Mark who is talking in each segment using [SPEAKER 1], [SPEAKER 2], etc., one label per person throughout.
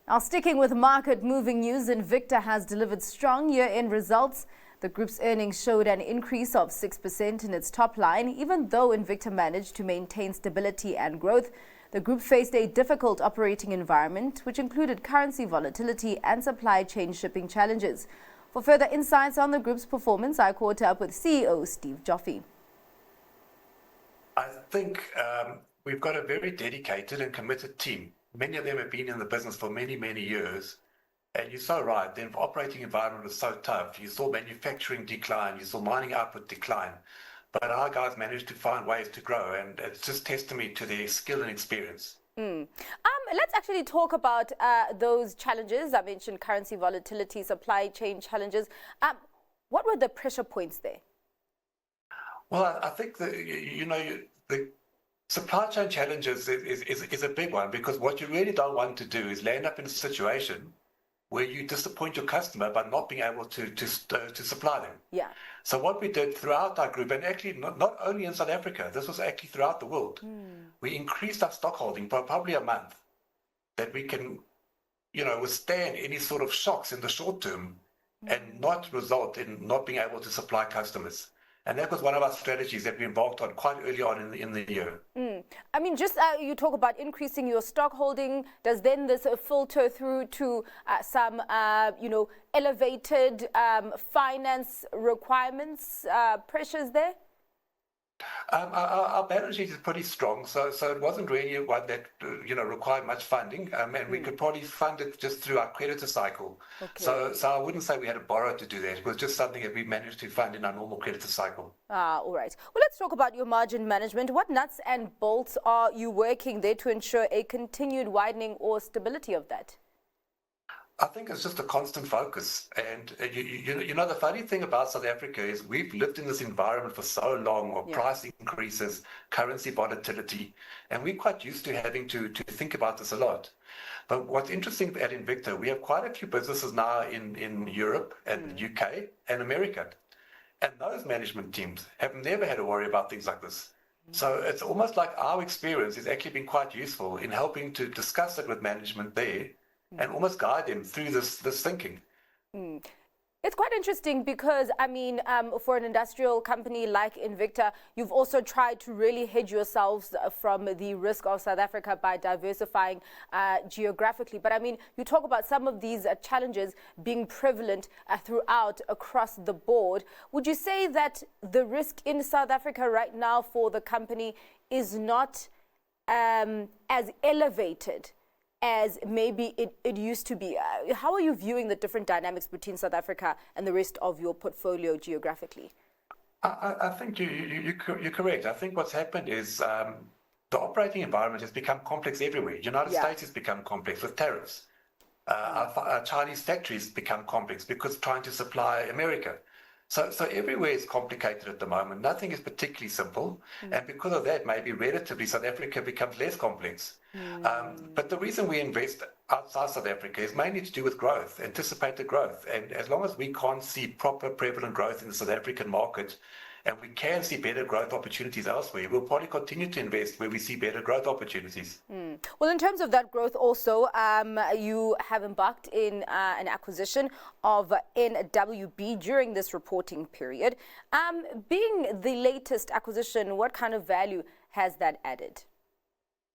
[SPEAKER 1] Now, sticking with market-moving news, Invicta has delivered strong year-end results. The group's earnings showed an increase of 6% in its top line. Even though Invicta managed to maintain stability and growth, the group faced a difficult operating environment, which included currency volatility and supply chain shipping challenges. For further insights on the group's performance, I caught up with CEO Steve Joffe.
[SPEAKER 2] I think we've got a very dedicated and committed team. Many of them have been in the business for many, many years. And you're so right, the operating environment was so tough. You saw manufacturing decline, you saw mining output decline. But our guys managed to find ways to grow, and it's just testament to their skill and experience.
[SPEAKER 1] Let's actually talk about those challenges. I mentioned currency volatility, supply chain challenges. What were the pressure points there?
[SPEAKER 2] Well, I think the supply chain challenges is a big one, because what you really don't want to do is land up in a situation where you disappoint your customer by not being able to supply them.
[SPEAKER 1] Yeah.
[SPEAKER 2] So what we did throughout our group, and actually not only in South Africa, this was actually throughout the world, we increased our stock holding by probably a month, that we can, withstand any sort of shocks in the short term and not result in not being able to supply customers. And that was one of our strategies that we embarked on quite early on in the year.
[SPEAKER 1] I mean, just you talk about increasing your stock holding. Does then this filter through to some, elevated finance requirements, pressures there?
[SPEAKER 2] Our balance sheet is pretty strong, so it wasn't really one that required much funding, and we could probably fund it just through our creditor cycle.
[SPEAKER 1] Okay.
[SPEAKER 2] So I wouldn't say we had to borrow to do that. It was just something that we managed to fund in our normal creditor cycle.
[SPEAKER 1] All right. Well, let's talk about your margin management. What nuts and bolts are you working there to ensure a continued widening or stability of that?
[SPEAKER 2] I think it's just a constant focus. And the funny thing about South Africa is we've lived in this environment for so long of price increases, currency volatility, and we're quite used to having to think about this a lot. But what's interesting at Invicta, we have quite a few businesses now in Europe and the UK and America. And those management teams have never had to worry about things like this. So it's almost like our experience has actually been quite useful in helping to discuss it with management there and almost guide them through this thinking.
[SPEAKER 1] It's quite interesting because, I mean, for an industrial company like Invicta, you've also tried to really hedge yourselves from the risk of South Africa by diversifying geographically. But I mean, you talk about some of these challenges being prevalent throughout across the board. Would you say that the risk in South Africa right now for the company is not as elevated as maybe it used to be? How are you viewing the different dynamics between South Africa and the rest of your portfolio geographically?
[SPEAKER 2] I think you're correct. I think what's happened is the operating environment has become complex everywhere. United States has become complex with tariffs. Our Chinese factories become complex because trying to supply America. So everywhere is complicated at the moment. Nothing is particularly simple. And because of that, maybe relatively South Africa becomes less complex. But the reason we invest outside South Africa is mainly to do with growth, anticipated growth. And as long as we can't see proper prevalent growth in the South African market, and we can see better growth opportunities elsewhere, we'll probably continue to invest where we see better growth opportunities.
[SPEAKER 1] Well, in terms of that growth also, you have embarked in an acquisition of NWB during this reporting period. Being the latest acquisition, what kind of value has that added?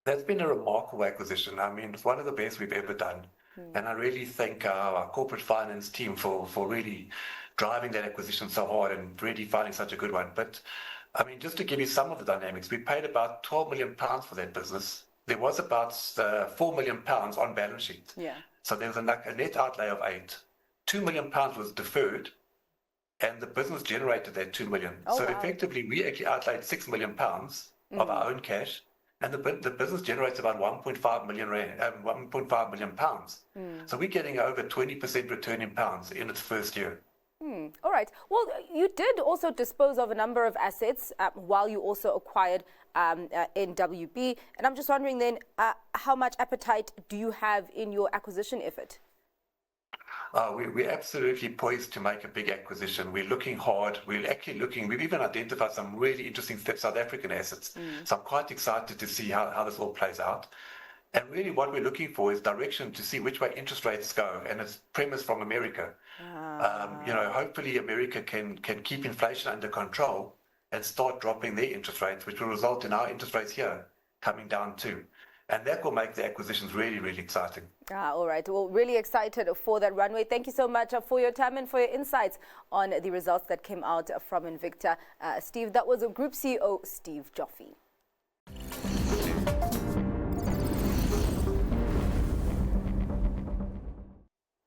[SPEAKER 2] That's been a remarkable acquisition. I mean, it's one of the best we've ever done. And I really thank our corporate finance team for really driving that acquisition so hard and really finding such a good one. But I mean, just to give you some of the dynamics, we paid about £12 million for that business. There was about £4 million on balance sheet.
[SPEAKER 1] Yeah.
[SPEAKER 2] So there was a net outlay of £2 million was deferred, and the business generated that £2 million. So effectively, we actually outlaid £6 million of our own cash, and the business generates about 1.5 million pounds. So we're getting over 20% return in pounds in its first year.
[SPEAKER 1] All right. Well, you did also dispose of a number of assets while you also acquired NWB. And I'm just wondering then, how much appetite do you have in your acquisition effort?
[SPEAKER 2] We're absolutely poised to make a big acquisition. We're looking hard. We've even identified some really interesting South African assets. So I'm quite excited to see how this all plays out. And really what we're looking for is direction to see which way interest rates go, and it's premised from America. Hopefully America can keep inflation under control and start dropping their interest rates, which will result in our interest rates here coming down too. And that will make the acquisitions really, really exciting.
[SPEAKER 1] All right. Well, really excited for that runway. Thank you so much for your time and for your insights on the results that came out from Invicta. Steve, that was Group CEO Steve Joffe.